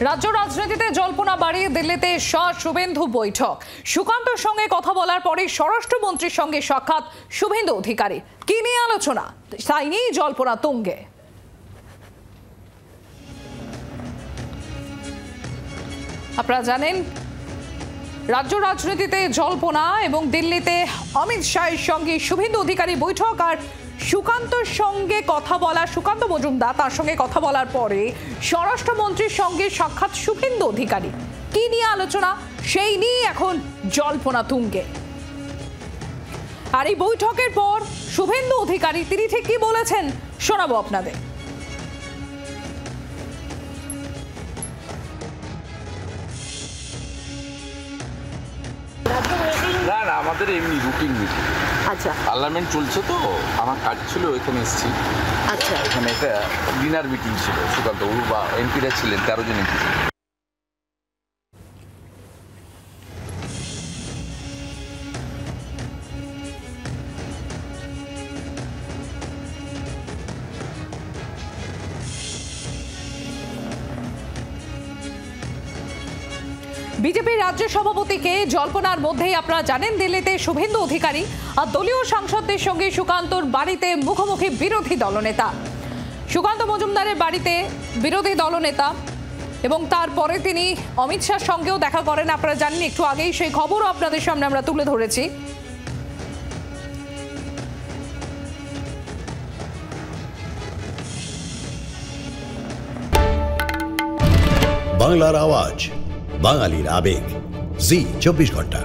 রাজ্য রাজনীতিতে জল্পনা বাড়িয়ে দিল্লিতে শুভেন্দু বৈঠক। সুকান্তর সঙ্গে কথা বলার পরে স্বরাষ্ট্রমন্ত্রীর সঙ্গে সাক্ষাৎ শুভেন্দু অধিকারী। কি নিয়ে আলোচনা, তাই নিয়েই জল্পনা তুঙ্গে। আপনারা জানেন রাজ্য রাজনীতিতে জল্পনা এবং দিল্লিতে অমিত শাহের সঙ্গে শুভেন্দু অধিকারী বৈঠক। আর সুকান্তর সঙ্গে কথা বলা, সুকান্ত মজুমদার তার সঙ্গে কথা বলার পরে স্বরাষ্ট্রমন্ত্রীর সঙ্গে সাক্ষাৎ শুভেন্দু অধিকারী। কি নিয়ে আলোচনা, সেই নিয়ে এখন জল্পনা তুঙ্গে। আর এই বৈঠকের পর শুভেন্দু অধিকারী তিনি ঠিক কি বলেছেন শোনাবো আপনাদের। না না, আমাদের এমনি রুটিন মিটিং। আচ্ছা, পার্লামেন্ট চলছে তো, আমার কাজ ছিল এখানে এসেছি। আচ্ছা, এখানে একটা ডিনার মিটিং ছিল, সুকান্ত বা এমপিরা ছিলেন, 13 জন এমপি ছিলেন। বিজেপির রাজ্য সভাপতিকে জল্পনার মধ্যেই আপনারা জানেন দিল্লিতে শুভেন্দু অধিকারী আর দলীয় সাংসদদের সঙ্গে সুকান্তর বাড়িতে মুখোমুখি বিরোধী দলনেতা। সুকান্ত মজুমদারের বাড়িতে বিরোধী দলনেতা এবং তারপরে তিনি অমিত শাহর সঙ্গেও দেখা করেন। আপনারা জানেন, একটু আগেই সেই খবরও আপনাদের সামনে আমরা তুলে ধরেছি। বাংলার আওয়াজ, বাঙালির আবেগ, জি 24 ঘন্টা।